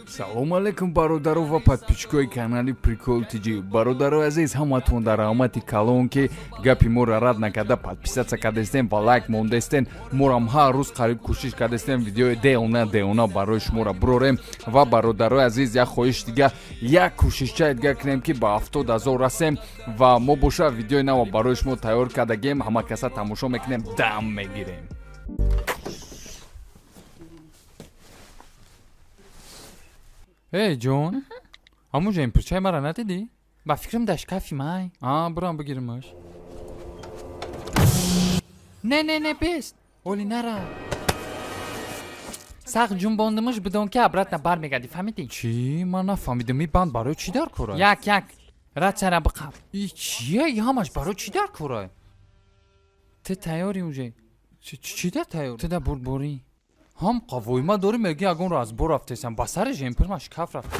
салом алейкум бародаро ва подписчикои канали прикол тиҷи. бародаро азиз, ҳаматон дар омади калон ки гапи моро рад накарда подписатсия кардестен ва лайк мондестен. морам ҳар рӯз қариб кӯшиш кардестен видеои деона барои шуморо бурорем. ва бародарои азиз, як хоҳиш дига, як кӯшишчаи дига кунем ки ба 70,000 расем ва мо боша видеои нав барои шумо тайёр кардагем. ҳама каса тамошо мекунем, дам мегирем. эй ҷон, ҳамунҷа импирчаи мара надидӣ? ба фикрам дар шкафи май. бурам бигиримаш. не бест, оли нара. сахт ҷунбондимаш бидон ки абратна бармегардӣ, фаҳмидӣ? Чӣ? Ман нафаҳмидим. Ин банд барои чӣ дар кора? Як радсара биқаб. И чия? И ҳамаш барои чӣ дар кора? Ту тайёри уҷа? Чӣ дар тайёр? Ту дар бурборӣ? ҳам қавоима дорӣ меги ягонро аз бор рафтесам. Ба сари жемпирма шкаф рафт.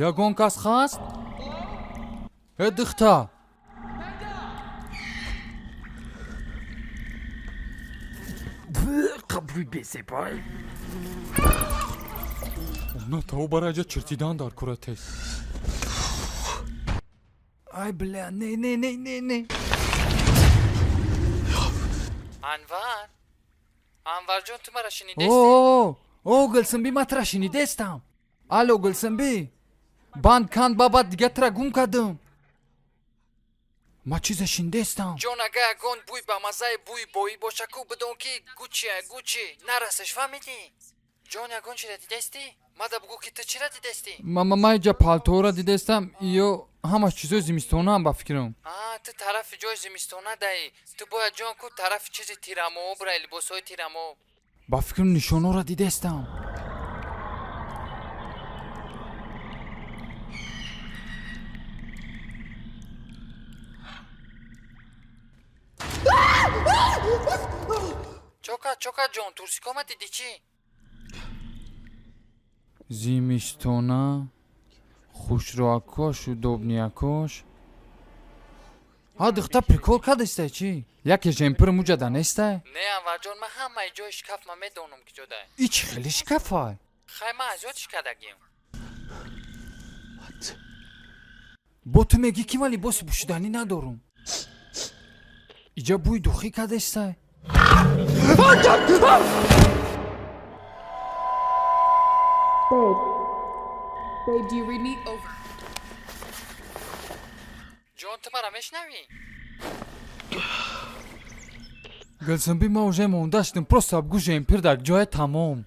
ягон кас хаст? Духта. қабуй бесепай. Она того бараҷа чертидан дар кора тест. Ай бля, не. Анварҷон, ту мара шинидести? О, Гулсанби, ма тра шинидестам. Алло, Гулсанби. Банд канд баба дига тра гум кардам. ма чизе шинидестам. Ҷон, ага ягон бӯй ба маззаи бӯи боӣ боша ку бидон ки гучи нарасеш, фаҳмидӣ? ҷон, ягон чира дидести? мада бигӯ ки ту чира дидести? Ма иҷа палторо дидестам, ё ҳамаш чизои зимистонаам ба фикрам. Ту тарафи ҷои зимистона даи. Ту бояд ҷон ку тарафи чизи тирамоб ра, либосҳои тирамоб. Ба фикрам нишоноро дидестам. чока ҷон, турсикома диди чӣ? зимистона хушроакошу добниякош. Духта прикол кардестай чӣ? Яке жемпир муҷада нестай? Не, Анварҷон, ма ҳамаи ҷои шкаф ма медонам ки ҷодай. И чӣ хели шкафай? Хай, ма аз ёдиш кардагим. Бо ту мегӣ ки ман либоси пӯшиданӣ надорам. иҷа бӯи духӣ кардестай? Babe, do you read me? Over. ҷон, ту мара мешнавӣ? Гулсанби, ма уже мондаштим, просто абгӯ жемпир дар ҷои тамом.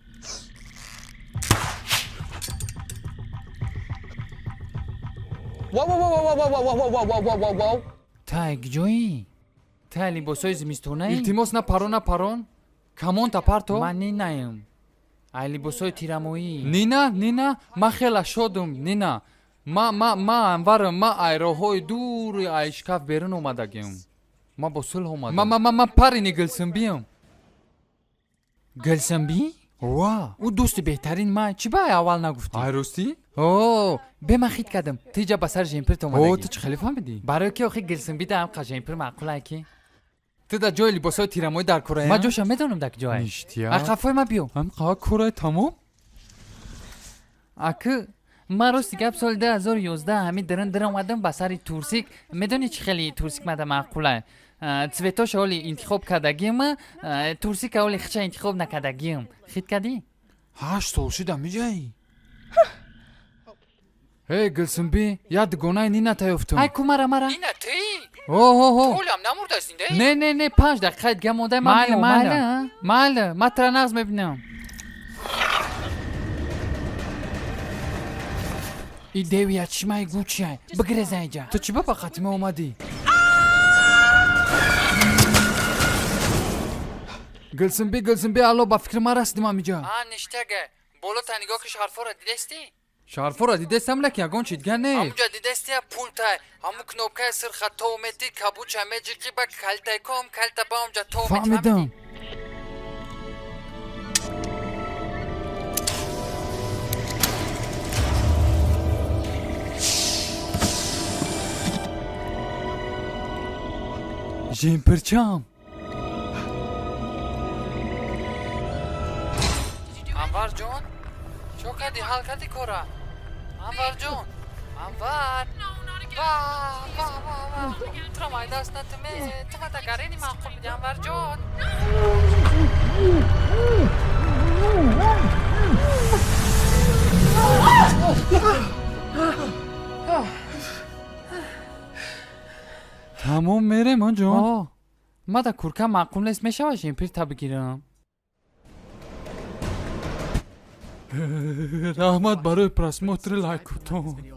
Тай ҷои? Тай либосҳои зимистонаи? Илтимос, на парон. Камон тапарто? Ман ненаям. Ай либосҳои тирамоӣ. Нина, ма хела шодум. Нина, ма анварам, ма айроҳои дури ай шкаф берун омадагем. ма бо сулҳ омадам. ма парини Гулсанбиам. Гулсанби? ва, ӯ дӯсти беҳтарин май. Чӣ ба аввал нагуфтӣ? Ай ростӣ? бе ман хит кардам. Ту иҷа ба сари жемпирт омадагӣ. Ту чӣ хеле фаҳмидӣ? Барои ки охи Гулсанби даам қа жемпир маъқулае ки. Ту дар ҷои либосҳои тирамоӣ дар кораи? Ма ҷоша медонам дар ҷоя. Ништия. Қафои ма биё. Ҳам қа кораи тамом? Аку, ма рости гап соли 2011 ҳамин дирин омадам ба сари турсик. Медонӣ чӣ хели турсик мада маъқулае? цветоша оли интихоб кардагим, турсика оли хича интихоб накардагим. Хит кардӣ? 8 сол шуда миҷаӣ? Эй Гулсанби, як дугонаи Нина таёфтам. Ай ку мара. Нина ти? Толам намурда зинда? Не, 5 дақиқаи дига монда. Майли, ма тра нағз мебинам. И девият шимаи гучай. Бигиреза иҷа. Ту чӣ ба фақатима омадӣ? Гулсанби, алло, ба фикри ман расидим амиҷа. Ништага. болота нигоҳ ки шарфора дидести? Шарфора дидестам, лаки ягон чӣ дига не. Ҳамуҷа дидести пултай, ҳамун кнопкаи сирхато омети, кабуча меҷиқи ба калтай ком, калта ба ҳамуҷа то омети. Фаҳмидам. ژیمپرچم انور جون چو کردی حال کردی کورا انور جون انور واه ترمای دست نتمه تو متا گرینی معقول دی انور جون تمام میره من جون ما دا کورکا معقول نیست میشه و ژیمپر تا بگیرم رحمت برای پرسموتر لایک کن